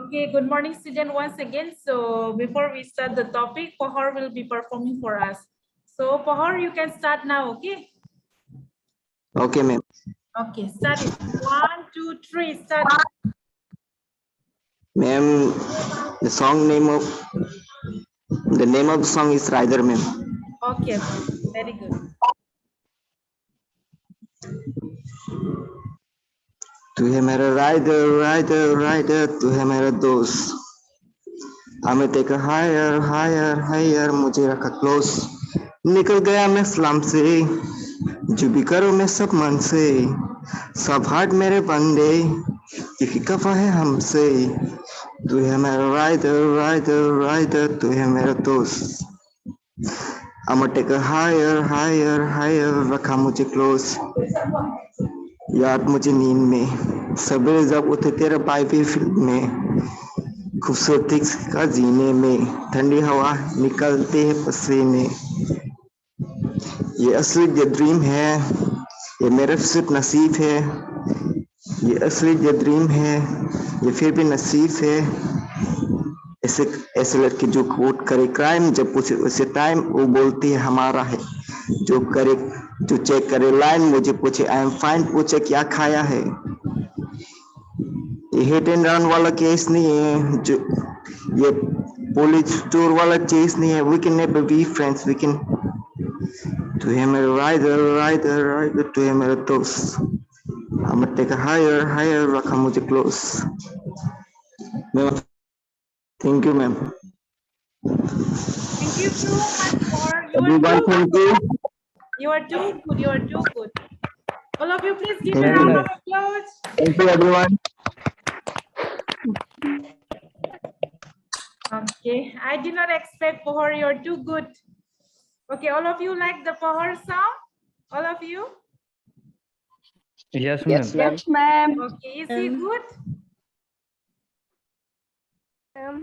Okay, good morning, student, once again. So before we start the topic, Pahar will be performing for us. So Pahar, you can start now, okay? Okay, ma'am. Okay, start it. 1, 2, 3, start it. Ma'am, the name of the song is Rider, ma'am. Okay, okay, very good. तू है मेरा rider, rider, rider, तू है मेरा दोस्त. हमें take a higher, higher, higher, मुझे रखा close. निकल गया मैं slum से, जो भी करो मैं सब मन से. सब हार्ट मेरे बंदे, क्योंकि कफा है हमसे. तू है मेरा rider, rider, rider, तू है मेरा दोस्त. I'ma take a higher, higher, higher, रखा मुझे close. याद मुझे नींद में, सवेरे जब उठे तेरा बाइबल फील्ड में. खूबसूरती का जीने में, ठंडी हवा निकलते हैं पसीने. ये असली ये ड्रीम है, ये मेरा सिर्फ नसीब है. ये असली ये ड्रीम है, ये फिर भी नसीब है. ऐसे ऐसे लड़के जो कोट करे क्राइम, जब पूछे उसे टाइम, वो बोलती है हमारा है. जो करे जो चेक करे लाइन, मुझे पूछे आई एम फाइन, पूछे क्या खाया है. ये हिट एंड रन वाला केस नहीं है, जो ये पुलिस चोर वाला चेस नहीं है. We can never be friends, we can. तू है मेरा राइडर, राइडर, राइडर, तू है मेरा दोस्त. I'm gonna take a higher, higher, रखा मुझे close. Ma'am, thank you, ma'am. Thank you so much for Everyone, thank you. You are too good. You are too good. All of you, please give a Thank round you. of applause. Thank you, everyone. Okay, I did not expect Pahar. You're too good. Okay, all of you like the Pahar sound? All of you? Yes, ma'am. Yes, ma'am. Okay, is he good?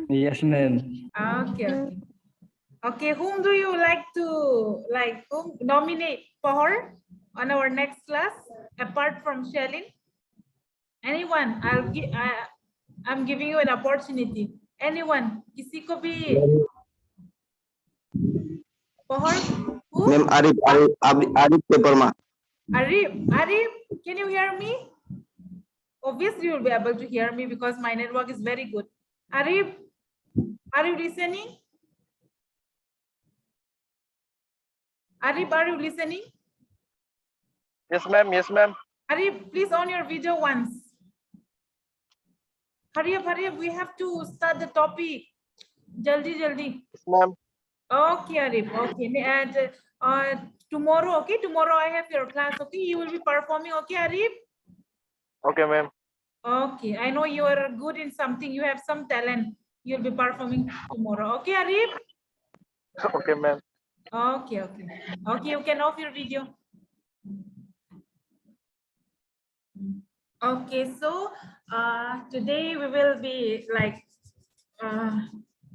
Yes, ma'am. Okay, okay. Okay, whom do you like to whom nominate Pahar on our next class apart from Shalin? Anyone? I'm giving you an opportunity. Anyone? किसी को भी Pahar? Who? Ma'am, Arif Peperma. Arif, can you hear me? Obviously, you'll be able to hear me because my network is very good. Arif, are you listening? Arif, are you listening? Yes, ma'am. Yes, ma'am. Arif, please on your video once. Hurry up, we have to start the topic. Jaldi. Yes, ma'am. Okay, Arif, okay. And tomorrow, okay, tomorrow I have your class, okay? You will be performing, okay, Arif? Okay, ma'am. Okay, I know you are good in something. You have some talent. You'll be performing tomorrow. Okay, Arif? Okay, ma'am. Okay. Okay, you can off your video. Okay, so today we will be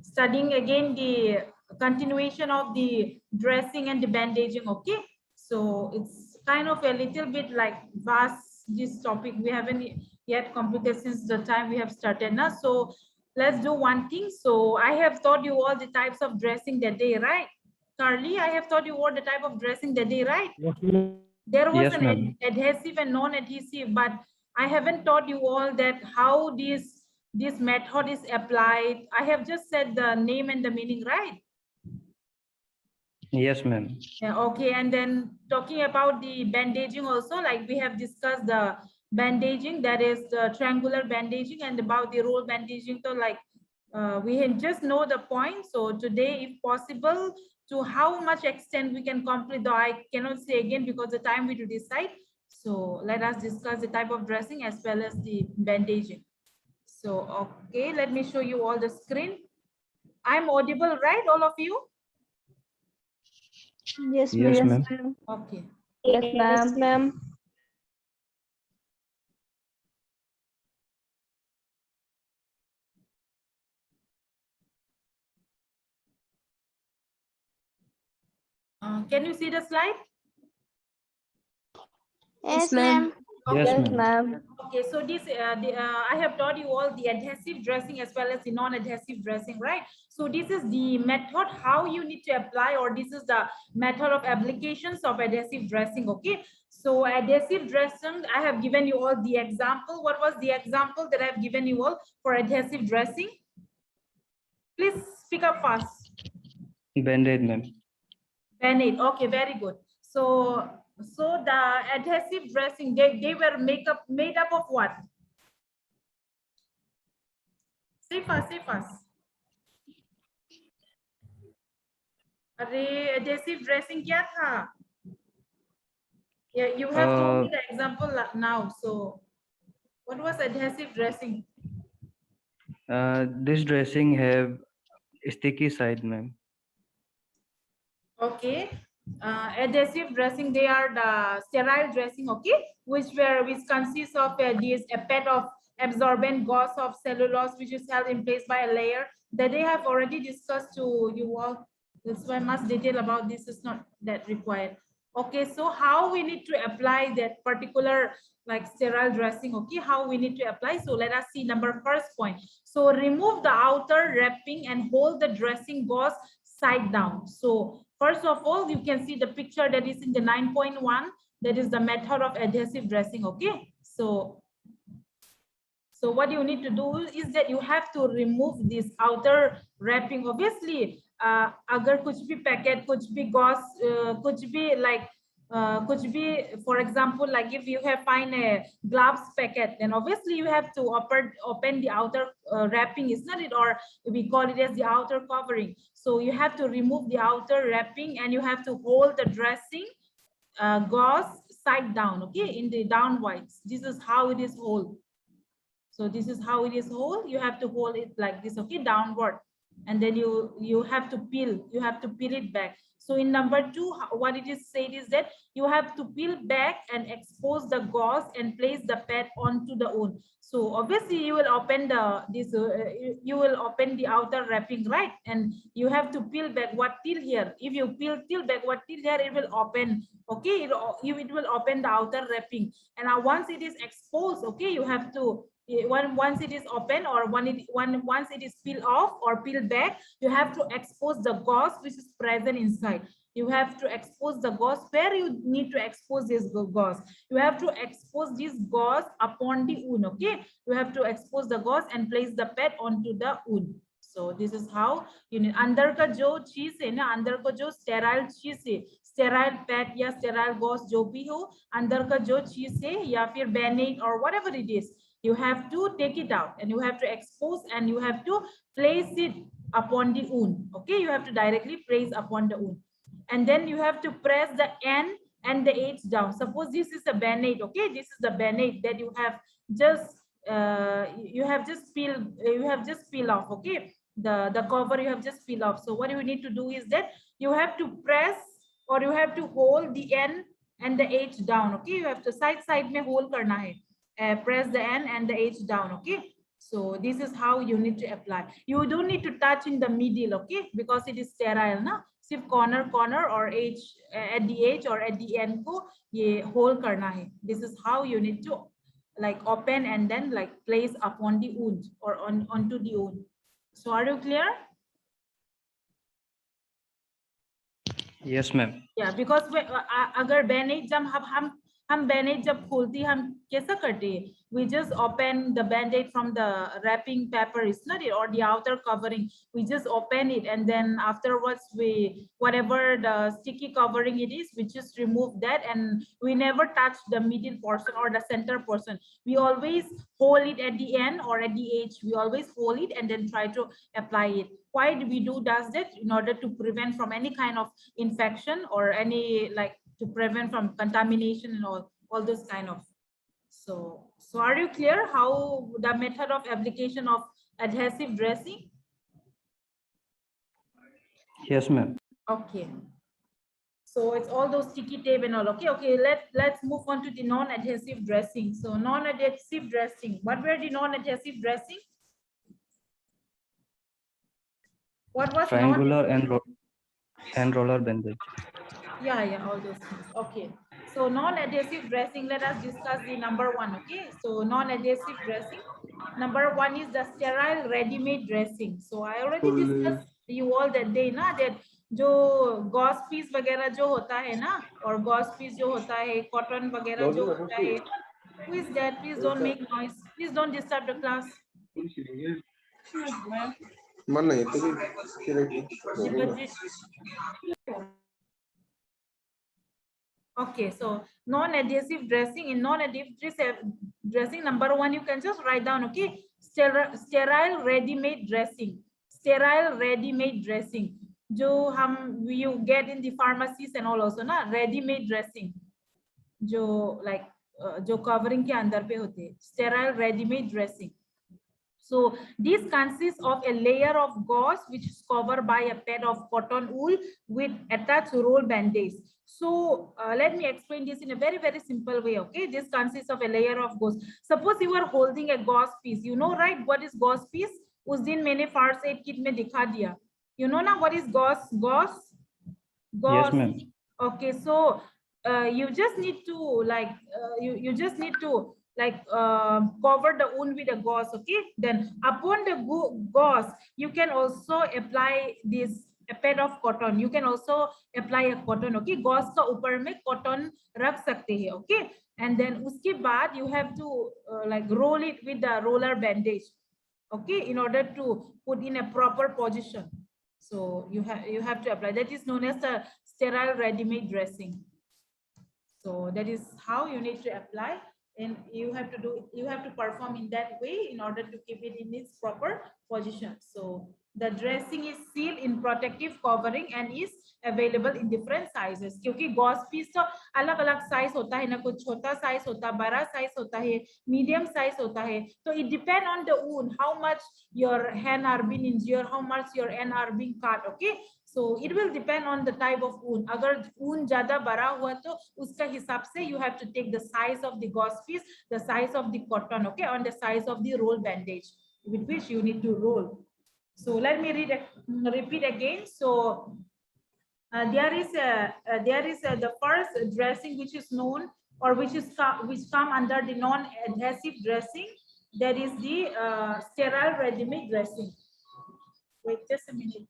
studying again the continuation of the dressing and the bandaging. Okay, so it's kind of a little bit like vast, this topic. We haven't yet completed since the time we have started now. So let's do one thing. So I have taught you all the types of dressing that day, right? Carly, I have taught you all the type of dressing that day, right? There was Yes, an ma'am. adhesive and non-adhesive, but I haven't taught you all that how this method is applied. I have just said the name and the meaning, right? Yes, ma'am. Yeah, okay, and then talking about the bandaging also, like we have discussed the bandaging, that is the triangular bandaging, and about the roll bandaging. So like we can just know the point. So today, if possible, to how much extent we can complete, though I cannot say again because the time we to decide. So let us discuss the type of dressing as well as the bandaging. So, okay, let me show you all the screen. I'm audible, right, all of you? Yes, Yes, ma'am. Okay. Yes, ma'am. Can you see the slide? Yes, ma'am. Yes, Yes, ma'am. ma'am. Okay, so this I have taught you all the adhesive dressing as well as the non-adhesive dressing, right? So this is the method how you need to apply, or this is the method of applications of adhesive dressing. Okay, so adhesive dressing, I have given you all the example. What was the example that I have given you all for adhesive dressing? Please speak up fast. Band-aid, ma'am. Band-aid. Okay, very good. So the adhesive dressing, they were made up of what? Say fast, say fast. अरे adhesive dressing क्या था? Yeah, you have told me the example now. So what was adhesive dressing? This dressing have sticky side, ma'am. Okay. Adhesive dressing, they are the sterile dressing, okay, which consists of a pad of absorbent gauze of cellulose, which is held in place by a layer that they have already discussed to you all. That's why much detail about this is not that required. Okay, so how we need to apply that particular like sterile dressing, okay, how we need to apply. So let us see first point. So remove the outer wrapping and hold the dressing gauze side down. So first of all, you can see the picture that is in the 9.1. That is the method of adhesive dressing. Okay, so what you need to do is that you have to remove this outer wrapping. Obviously, agar kuch bhi packet, kuch bhi gauze, kuch bhi like kuch bhi, for example, like if you have find a gloves packet, then obviously you have to open the outer wrapping, is not it? Or we call it as the outer covering. So you have to remove the outer wrapping and you have to hold the dressing gauze side down, okay, in the downwards. This is how it is hold. So this is how it is hold. You have to hold it like this, okay, downward, and then you have to peel it back. So in number 2, what it is said is that you have to peel back and expose the gauze and place the pad onto the wound. So obviously you will open you will open the outer wrapping, right? And you have to peel back what till here. If you peel back what till here, it will open, okay, it will open the outer wrapping. And now once it is exposed, okay, you have to once it is open, or once it is peeled off or peeled back, you have to expose the gauze which is present inside. You have to expose the gauze. Where you need to expose this gauze? You have to expose this gauze upon the wound, okay? You have to expose the gauze and place the pad onto the wound. So this is how you need. अंदर का जो चीज है ना, अंदर को जो sterile चीज है, sterile pad या sterile gauze जो भी हो, अंदर का जो चीज है या फिर bandage or whatever it is, you have to take it out and you have to expose and you have to place it upon the wound. Okay, you have to directly place upon the wound, and then you have to press the end and the edge down. Suppose this is a band-aid, okay, this is the band-aid that you have just peel off, okay, the cover you have just peel off. So what you need to do is that you have to press, or you have to hold the end and the edge down, okay, you have to side mein hold karna hai. Press the end and the edge down, okay. So this is how you need to apply. You don't need to touch in the middle, okay, because it is sterile na. Sif corner or edge, at the edge or at the end ko ye hold karna hai. This is how you need to like open and then like place upon the wound or onto the wound. So are you clear? Yes, ma'am. Yeah, because agar bandage jab हम bandage जब खोलती हम कैसा करते हैं? We just open the band-aid from the wrapping paper, is not it, or the outer covering. We just open it, and then afterwards we whatever the sticky covering it is, we just remove that, and we never touch the middle portion or the center portion. We always hold it at the end or at the edge. We always hold it and then try to apply it. Why do we do that? In order to prevent from any kind of infection or any like to prevent from contamination and all those kind of. So are you clear how the method of application of adhesive dressing? Yes, ma'am. Okay. So it's all those sticky tape and all. Okay. Let's move on to the non-adhesive dressing. So non-adhesive dressing. What were the non-adhesive dressing? What was triangular and roller bandage? Yeah, all those things. Okay. So non-adhesive dressing, let us discuss the number one, okay? So non-adhesive dressing. Number one is the sterile ready-made dressing. So I already discussed you all that day, na, that जो Gauss piece वगैरह जो होता है ना, और Gauss piece जो होता है, कॉटन वगैरह जो होता है, who is that? Please don't make noise. Please don't disturb the class. Okay, so non-adhesive dressing. In non-adhesive dressing, number one, you can just write down, okay? Sterile ready-made dressing. Sterile ready-made dressing. जो हम you get in the pharmacies and all also ना, ready-made dressing. जो like जो covering के अंदर पे होते हैं. Sterile ready-made dressing. So this consists of a layer of gauze which is covered by a pad of cotton wool with attached roll bandage. So let me explain this in a very, very simple way. Okay, this consists of a layer of gauze. Suppose you are holding a gauze piece. You know, right? What is gauze piece? उस दिन मैंने first aid kit में दिखा दिया. You know now what is gauze? Gauze. Yes, ma'am. Okay, so you just need to like you just need to like cover the wound with a gauze. Okay, then upon the gauze you can also apply this a pad of cotton. You can also apply a cotton. Okay, gauze का ऊपर में cotton रख सकते हैं. Okay, and then उसके बाद you have to like roll it with the roller bandage. Okay, in order to put in a proper position. So you have to apply. That is known as the sterile ready-made dressing. So that is how you need to apply, and you have to perform in that way in order to keep it in its proper position. So the dressing is sealed in protective covering and is available in different sizes. क्योंकि gauze piece तो अलग-अलग size होता है ना, कुछ छोटा size होता है, बड़ा size होता है, medium size होता है. So it depends on the wound, how much your hand are being injured, how much your hand are being cut. Okay, so it will depend on the type of wound. अगर wound ज़्यादा बड़ा हुआ तो उसका हिसाब से you have to take the size of the gauze piece, the size of the cotton, okay, on the size of the roll bandage with which you need to roll. So let me repeat again. So there is the first dressing which is known or which come under the non-adhesive dressing. That is the sterile ready-made dressing. Wait just a minute.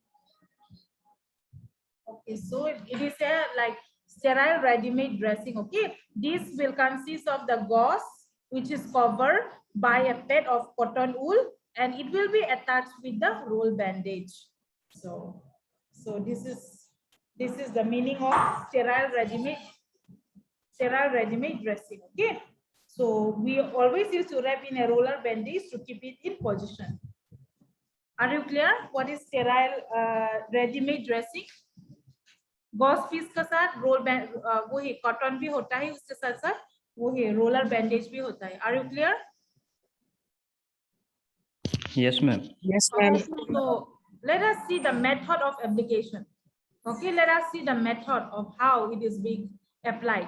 Okay, so it is a like sterile ready-made dressing. Okay, this will consist of the gauze which is covered by a pad of cotton wool, and it will be attached with the roll bandage. So this is the meaning of sterile ready-made dressing. Okay, so we always used to wrap in a roller bandage to keep it in position. Are you clear what is sterile ready-made dressing? Gauze piece का साथ role band वो ही cotton भी होता है, उसके साथ साथ वो ही रोलर बैंडेज भी होता है. Are you clear? Yes, ma'am. Yes, ma'am. So let us see the method of application. Okay, let us see the method of how it is being applied.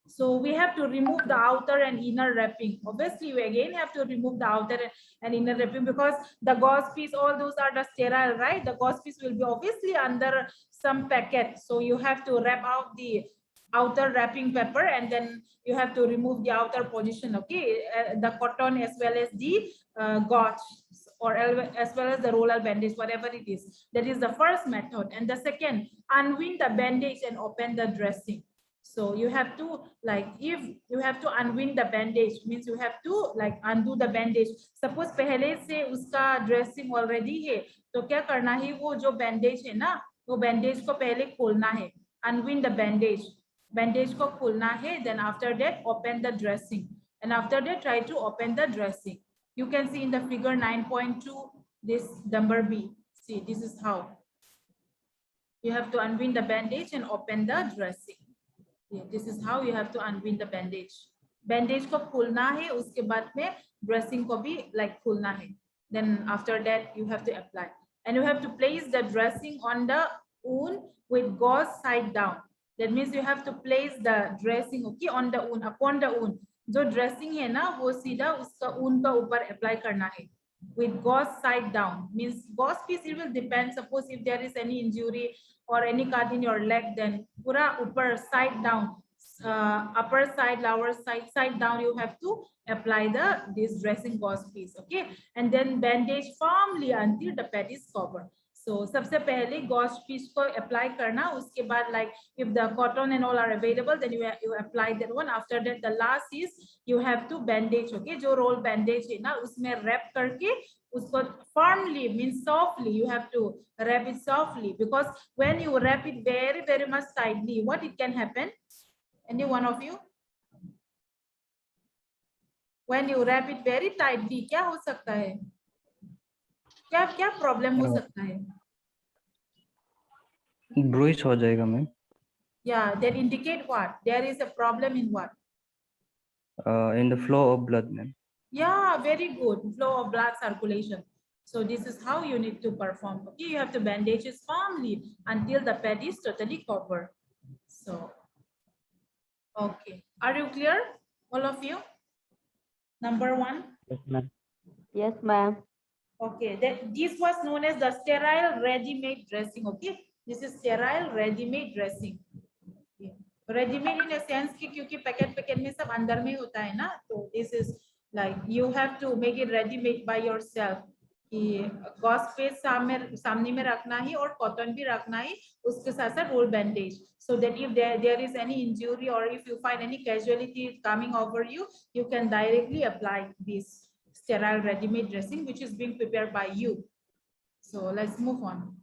So we have to remove the outer and inner wrapping. Obviously, we again have to remove the outer and inner wrapping because the gauze piece, all those are the sterile, right? The gauze piece will be obviously under some packet. So you have to wrap out the outer wrapping paper and then you have to remove the outer position, okay? The cotton as well as the gauze or as well as the roller bandage, whatever it is. That is the first method. And the second, unwind the bandage and open the dressing. So you have to like, if you have to unwind the bandage, means you have to like undo the bandage. Suppose पहले से उसका dressing already है, तो क्या करना है, वो जो bandage है ना, वो bandage को पहले खोलना है. Unwind the bandage को खोलना है. Then after that open the dressing, and after that try to open the dressing. You can see in the figure 9.2 this number B. See, this is how you have to unwind the bandage and open the dressing. Yeah, this is how you have to unwind the bandage. Bandage को खोलना है, उसके बाद में dressing को भी like खोलना है. Then after that you have to apply, and you have to place the dressing on the wound with gauze side down. That means you have to place the dressing, okay, on the wound, upon the wound. जो dressing है ना, वो सीधा उसका wound का ऊपर apply करना है. With gauze side down means gauze piece, it will depend. Suppose if there is any injury or any cut in your leg, then पूरा ऊपर side down upper side, lower side, side down, you have to apply this dressing gauze piece, okay? And then bandage firmly until the pad is covered. So सबसे पहले gauze piece को apply करना, उसके बाद like if the cotton and all are available, then you apply that one. After that, the last is you have to bandage, okay? जो roll bandage है ना, उसमें wrap करके उसको firmly, means softly, you have to wrap it softly, because when you wrap it very much tightly, what it can happen? Any one of you? When you wrap it very tightly, क्या हो सकता है? क्या problem हो सकता है? ब्रूइश हो जाएगा ma'am. Yeah, that indicate what? There is a problem in what? In the flow of blood, ma'am. Yeah, very good. Flow of blood circulation. So this is how you need to perform. Okay, you have to bandage it firmly until the pad is totally covered. So, okay. Are you clear, all of you? Number one. Yes, ma'am. Yes, ma'am. Okay, this was known as the sterile ready-made dressing. Okay, this is sterile ready-made dressing. Ready-made in a sense कि क्योंकि packet में सब अंदर में होता है ना, तो this is like you have to make it ready-made by yourself. कि गॉज पे सामने में रखना ही और कॉटन भी रखना ही, उसके साथ साथ roll bandage, so that if there is any injury or if you find any casualty coming over you, you can directly apply this sterile ready-made dressing which is being prepared by you. So let's move on.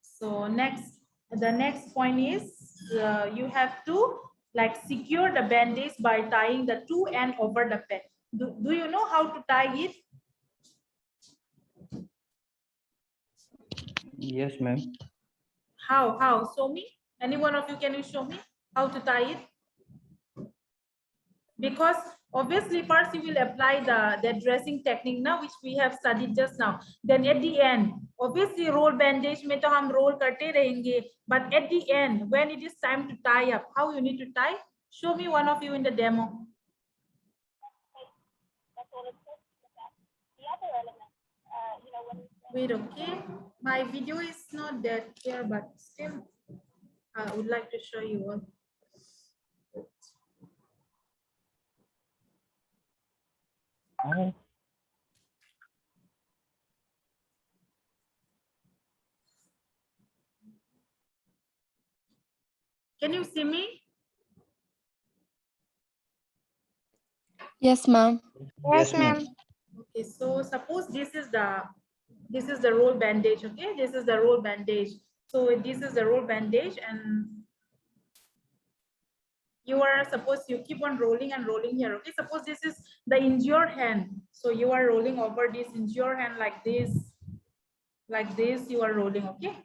So the next point is you have to like secure the bandage by tying the two ends over the pad. Do you know how to tie it? Yes, ma'am. How? Show me. Any one of you, can you show me how to tie it? Because obviously first you will apply the dressing technique now, which we have studied just now. Then at the end, obviously roll bandage में तो हम roll करते रहेंगे, but at the end when it is time to tie up, how you need to tie? Show me one of you in the demo. Wait, okay, my video is not that clear, but still I would like to show you one. Can you see me? Yes, ma'am. Yes, ma'am. Okay, so suppose this is the roll bandage. Okay, this is the roll bandage. So this is the roll bandage, and you are supposed you keep on rolling and rolling here. Okay, suppose this is the injured hand, so you are rolling over this injured hand like this. You are rolling. Okay,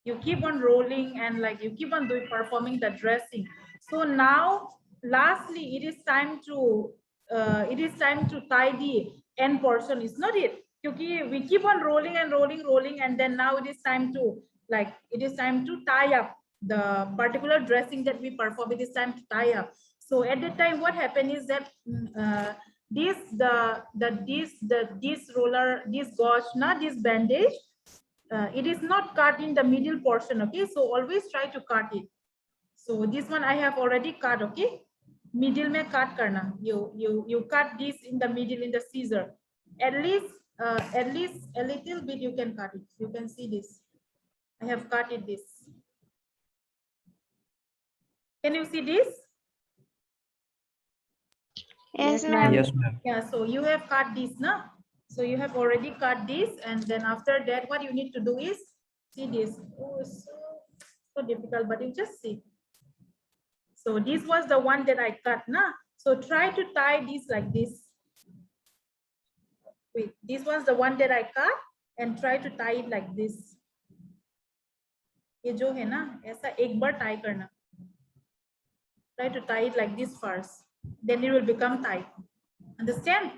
you keep on rolling and like you keep on performing the dressing. So now lastly it is time to tie the end portion, is not it? Because we keep on rolling and rolling, and then now it is time to tie up the particular dressing that we perform. It is time to tie up. So at the time what happened is that this bandage, it is not cut in the middle portion. Okay, so always try to cut it. So this one I have already cut. Okay, middle में cut करना. You cut this in the middle in the scissor. At least a little bit you can cut it. You can see this. I have cut it this. Can you see this? Yes, ma'am. Yes, ma'am. Yeah, so you have cut this now. So you have already cut this, and then after that what you need to do is see this. Oh, it's so difficult, but you just see. So this was the one that I cut now. So try to tie this like this. Wait, this was the one that I cut, and try to tie it like this. ये जो है ना, ऐसा एक बार tie करना. Try to tie it like this first. Then it will become tight. Understand?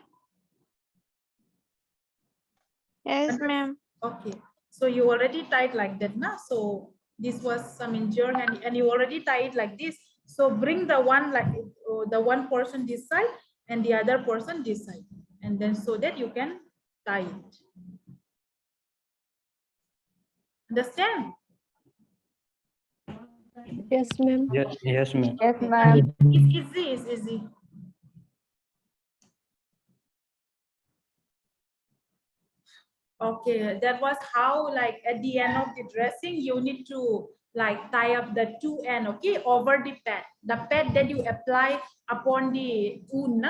Yes, ma'am. Okay. So you already tied like that now. So this was some injured hand, and you already tied like this. So bring the one like the one portion this side and the other portion this side, and then so that you can tie it. Understand? Yes, ma'am. Yes, ma'am. Yes, ma'am. It's easy, it's easy. Okay, that was how, like, at the end of the dressing, you need to like tie up the two end, okay, over the pad. The pad that you apply upon the wound,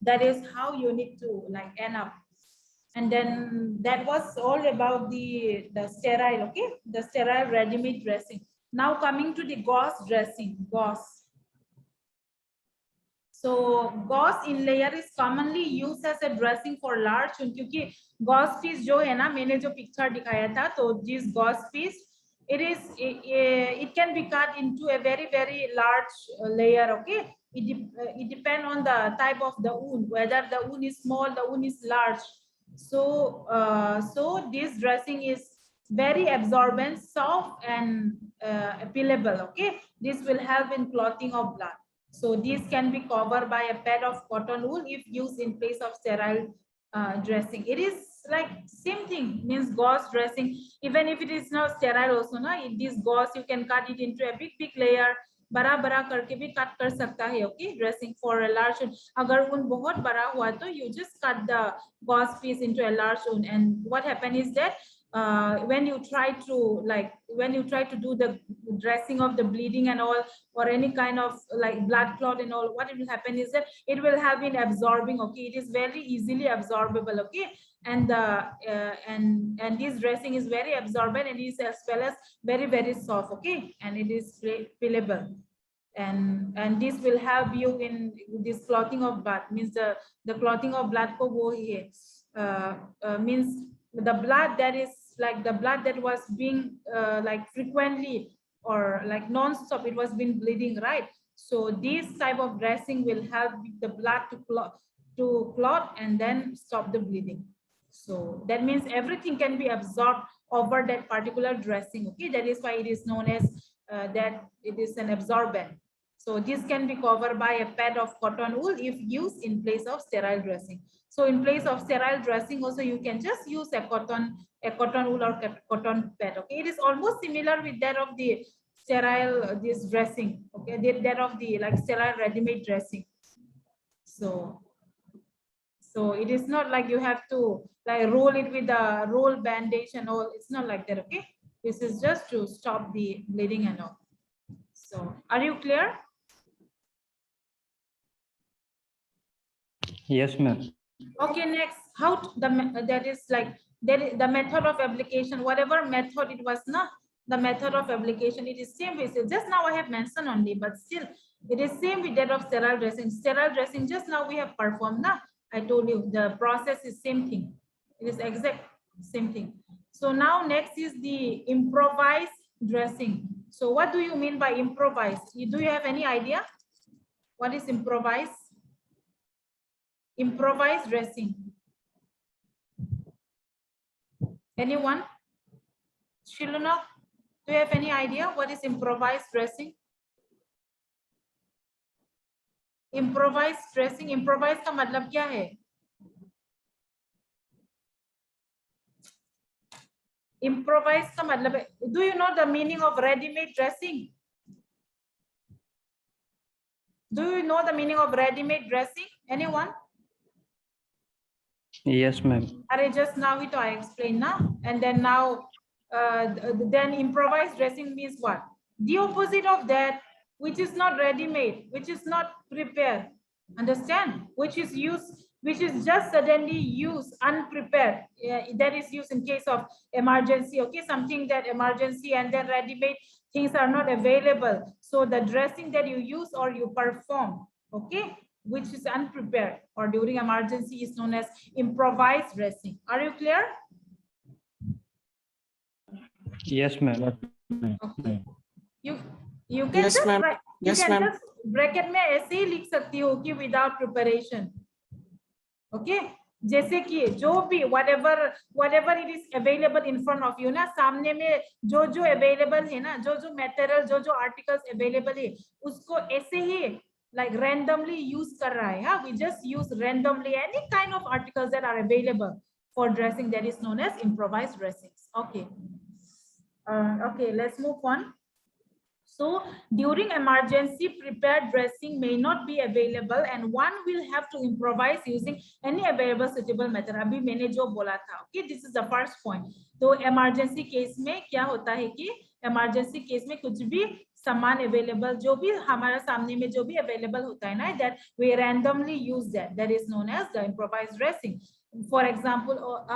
that is how you need to like end up. And then that was all about the sterile, okay, the sterile ready-made dressing. Now coming to the gauze dressing, gauze. So gauze inlayer is commonly used as a dressing for large wound, क्योंकि gauze piece जो है ना, मैंने जो picture दिखाया था, तो this gauze piece, it can be cut into a very large layer, okay. It depends on the type of the wound, whether the wound is small, the wound is large. So so this dressing is very absorbent, soft, and peelable, okay. This will help in clotting of blood. So these can be covered by a pad of cotton wool if used in place of sterile dressing. It is like same thing, means gauze dressing. Even if it is not sterile also, na, in this gauze you can cut it into a big layer. बड़ा बड़ा करके भी cut कर सकता है, okay, dressing for a large wound. अगर wound बहुत बड़ा हुआ तो you just cut the gauze piece into a large wound, and what happen is that when you try to do the dressing of the bleeding and all, or any kind of like blood clot and all, what it will happen is that it will have been absorbing, okay. It is very easily absorbable, okay. And and this dressing is very absorbent, and is as well as very soft, okay, and it is peelable. And this will help you in this clotting of blood, means the clotting of blood ko wo hi hai, means the blood that is like the blood that was being like frequently or like non-stop, it was been bleeding, right? So this type of dressing will help the blood to clot and then stop the bleeding. So that means everything can be absorbed over that particular dressing, okay. That is why it is known as that it is an absorbent. So this can be covered by a pad of cotton wool if used in place of sterile dressing. So in place of sterile dressing also, you can just use a cotton wool or cotton pad, okay. It is almost similar with that of the sterile this dressing, okay, that of the like sterile ready-made dressing. So it is not like you have to like roll it with a roll bandage and all. It's not like that, okay. This is just to stop the bleeding and all. So are you clear? Yes, ma'am. Okay, next, how that is like the method of application, whatever method it was, not the method of application, it is same with it. Just now I have mentioned only, but still it is same with that of sterile dressing. Sterile dressing just now we have performed, na. I told you the process is same thing. It is exact same thing. So now next is the improvised dressing. So what do you mean by improvised? Do you have any idea what is improvised? Improvised dressing. Anyone? Shiluna, do you have any idea what is improvised dressing? Improvised dressing, improvised का मतलब क्या है? Improvised का मतलब है, do you know the meaning of ready-made dressing? Do you know the meaning of ready-made dressing? Anyone? Yes, ma'am. Are just now it I explained now, and then now then improvised dressing means what? The opposite of that, which is not ready-made, which is not prepared. Understand? Which is just suddenly used, unprepared. That is used in case of emergency, okay, something that emergency, and then ready-made things are not available. So the dressing that you use or you perform, okay, which is unprepared or during emergency, is known as improvised dressing. Are you clear? Yes, ma'am. Okay. You can Yes, just ma'am. write, Yes, you can ma'am. just bracket में ऐसे ही लिख सकती हो कि without preparation. Okay, जैसे कि जो भी whatever it is available in front of you, ना, सामने में जो available है ना, जो material, जो articles available है, उसको ऐसे ही like randomly use कर रहा है, हाँ. We just use randomly any kind of articles that are available for dressing, that is known as improvised dressings. Okay. Okay, let's move on. So during emergency, prepared dressing may not be available and one will have to improvise using any available suitable method. अभी मैंने जो बोला था, okay, this is the first point. तो emergency case में क्या होता है कि emergency case में कुछ भी सामान available, जो भी हमारा सामने में जो भी available होता है ना, that we randomly use that is known as the improvised dressing. For example,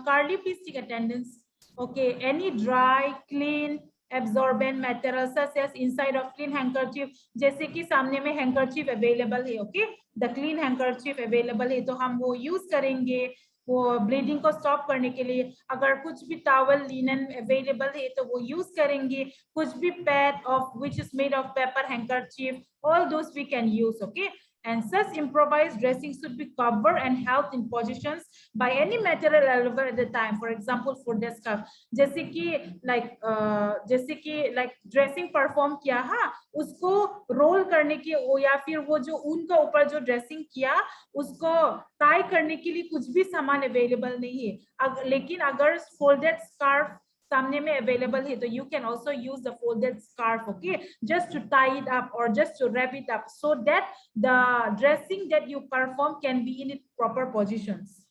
Carly, please take attendance. Okay, any dry, clean, absorbent material such as inside of clean handkerchief, जैसे कि सामने में handkerchief available है, okay, the clean handkerchief available है, तो हम वो use करेंगे वो ब्लीडिंग को स्टॉप करने के लिए. अगर कुछ भी टॉवल लिनन अवेलेबल है तो वो यूज करेंगे. कुछ भी pad of which is made of paper handkerchief, all those we can use, okay. And such improvised dressing should be covered and held in positions by any material available at the time. For example, for the scarf, जैसे कि like dressing perform किया, हाँ, उसको role करने के या फिर वो जो ऊन का ऊपर जो ड्रेसिंग किया उसको टाई करने के लिए कुछ भी सामान अवेलेबल नहीं है. लेकिन अगर फोल्डेड स्कार्फ सामने में अवेलेबल है तो you can also use the folded scarf, okay, just to tie it up or just to wrap it up so that the dressing that you perform can be in its proper positions.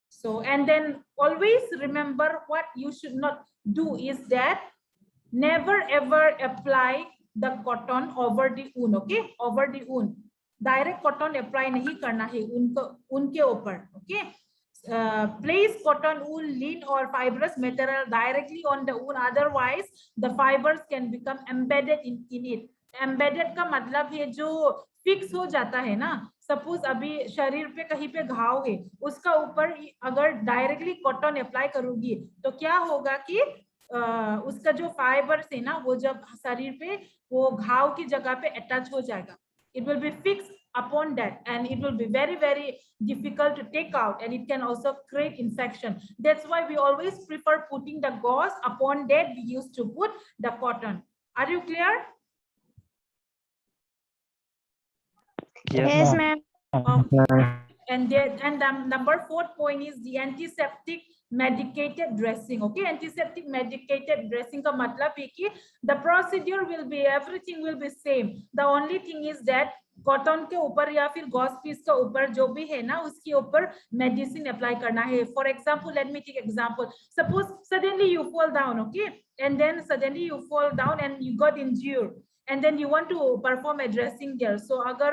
So, and then always remember what you should not do is that never ever apply the cotton over the wound, okay, over the wound. Direct cotton apply नहीं करना है उनके ऊपर, okay. Place cotton wool, linen or fibrous material directly on the wool, otherwise the fibers can become embedded in it. Embedded का मतलब है जो fix हो जाता है ना. सपोज अभी शरीर पे कहीं पे घाव है, उसका ऊपर अगर डायरेक्टली कॉटन अप्लाई करूंगी तो क्या होगा कि उसका जो फाइबर्स है ना वो जब शरीर पे वो घाव की जगह पे अटैच हो जाएगा. It will be fixed upon that and it will be very difficult to take out and it can also create infection. That's why we always prefer putting the gauze upon that we used to put the cotton. Are you clear? Yes, ma'am. And the number 4th point is the antiseptic medicated dressing, okay. Antiseptic medicated dressing का मतलब है कि the procedure will be, everything will be same. The only thing is that cotton के ऊपर या फिर Gauss piece के ऊपर जो भी है ना उसके ऊपर मेडिसिन अप्लाई करना है. For example, let me take example. Suppose suddenly you fall down, okay, and then suddenly you fall down and you got injured and then you want to perform a dressing there. So agar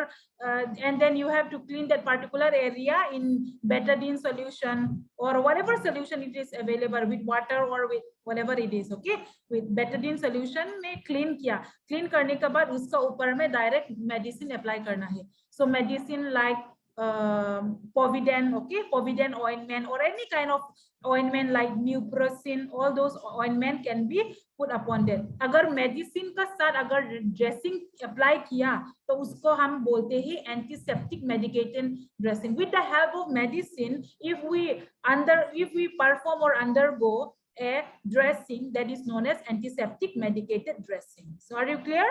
and then you have to clean that particular area in betadine solution or whatever solution it is available, with water or with whatever it is, okay. With betadine solution में clean किया, clean करने के बाद उसका ऊपर में direct medicine apply करना है. So medicine like Povidone, okay, Povidone ointment or any kind of ointment like Muprocin, all those ointment can be put upon that. अगर medicine का साथ अगर dressing apply किया तो उसको हम बोलते हैं antiseptic medicated dressing. With the help of medicine, if we perform or undergo a dressing, that is known as antiseptic medicated dressing. So are you clear?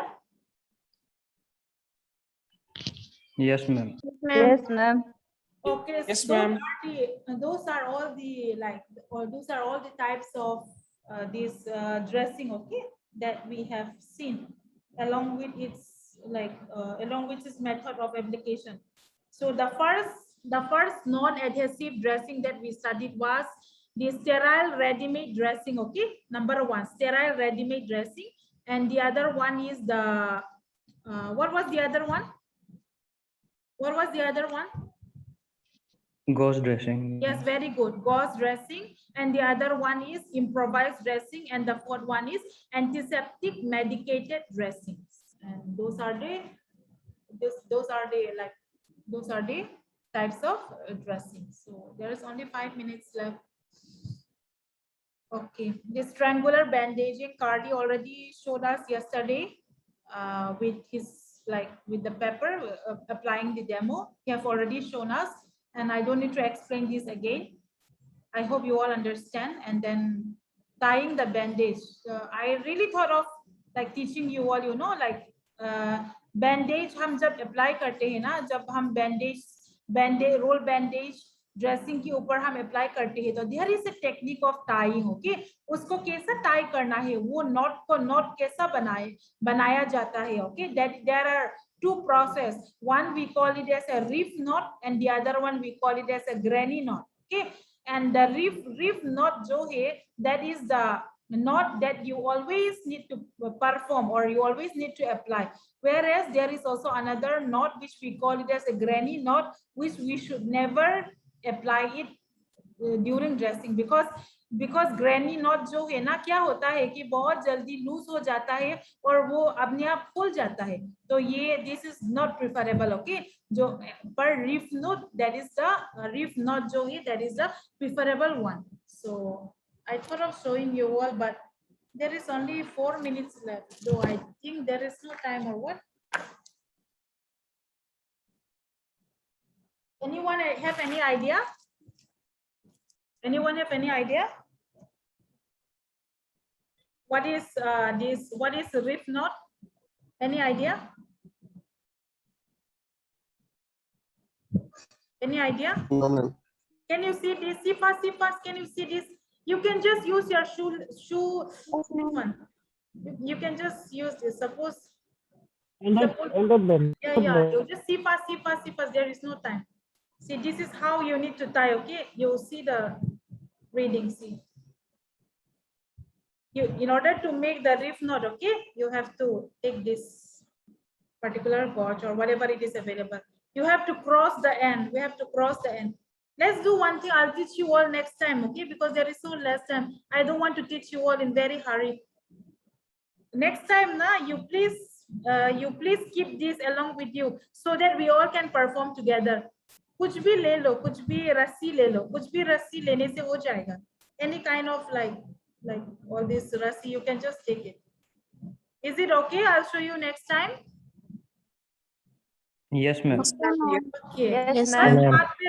Yes, ma'am. Yes, ma'am. Okay, Yes, so ma'am. those are all the those are all the types of this dressing, okay, that we have seen along with its method of application. So the first non-adhesive dressing that we studied was the sterile ready-made dressing, okay. Number 1, sterile ready-made dressing, and the other one is the what was the other one? What was the other one? Gauze dressing. Yes, very good. Gauze dressing, and the other one is improvised dressing, and the 4th one is antiseptic medicated dressings. And those are the types of dressing. So there is only 5 minutes left. Okay, this triangular bandaging, Cardi already showed us yesterday with his with the paper applying the demo. He have already shown us, and I don't need to explain this again. I hope you all understand. And then tying the bandage. I really thought of teaching you all, you know, bandage हम जब apply करते हैं ना, जब हम bandage roll bandage dressing के ऊपर हम अप्लाई करते हैं तो there is a technique of tying, okay. उसको कैसा टाई करना है, वो नॉट को नॉट कैसा बनाया जाता है, okay. That there are two process, one we call it as a reef knot and the other one we call it as a granny knot, okay. And the reef knot jo hai, that is the knot that you always need to perform or you always need to apply, whereas there is also another knot which we call it as a granny knot, which we should never apply it during dressing, because granny knot जो है ना, क्या होता है कि बहुत जल्दी loose हो जाता है और वो अपने आप खुल जाता है, तो ये this is not preferable, okay. जो पर reef knot, that is the reef knot जो है, that is the preferable one. So I thought of showing you all, but there is only 4 minutes left, so I think there is no time or what. Anyone have any idea? Anyone have any idea? What is this? What is reef knot? Any idea? Any idea? No, ma'am. Can you see this? See fast, can you see this? You can just use your shoe one. You can just use this. Suppose yeah, you just see fast. There is no time. See, this is how you need to tie, okay? You see the reading, see. In order to make the reef knot, okay, you have to take this particular gauge or whatever it is available. You have to cross the end. We have to cross the end. Let's do one thing. I'll teach you all next time, okay? Because there is so less time. I don't want to teach you all in very hurry. Next time, na, you please keep this along with you so that we all can perform together. कुछ भी ले लो, कुछ भी रस्सी ले लो, कुछ भी रस्सी लेने से हो जाएगा. Any kind of like all this rassi, you can just take it. Is it okay? I'll show you next time. Yes, ma'am. Okay. Yes, बस ma'am. हाथ पे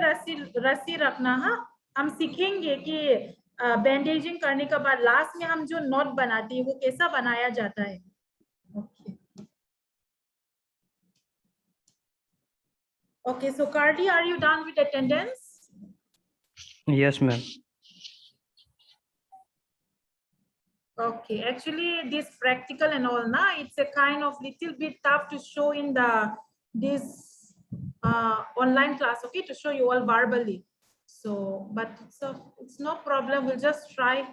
रस्सी रखना, हाँ. हम सीखेंगे कि बैंडेजिंग करने के बाद लास्ट में हम जो नॉट बनाते हैं वो कैसा बनाया जाता है. Okay. Okay, so Cardi, are you done with attendance? Yes, ma'am. Okay, actually this practical and all, na, it's a kind of little bit tough to show in this online class, okay, to show you all verbally. So, but it's no problem. We'll just try.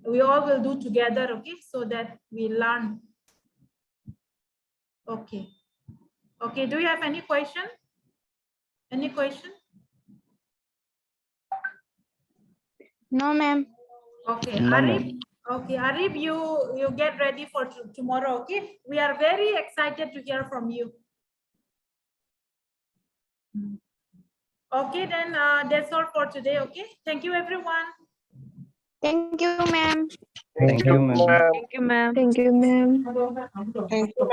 We all will do together, okay, so that we learn. Okay. Okay, do you have any question? Any question? No, ma'am. Okay, No, Arif. ma'am. Okay, Arif, you get ready for tomorrow, okay? We are very excited to hear from you. Okay, then that's all for today, okay? Thank you, everyone. Thank you, ma'am. Thank you, ma'am. Thank you, ma'am. Thank you, ma'am. Thank you.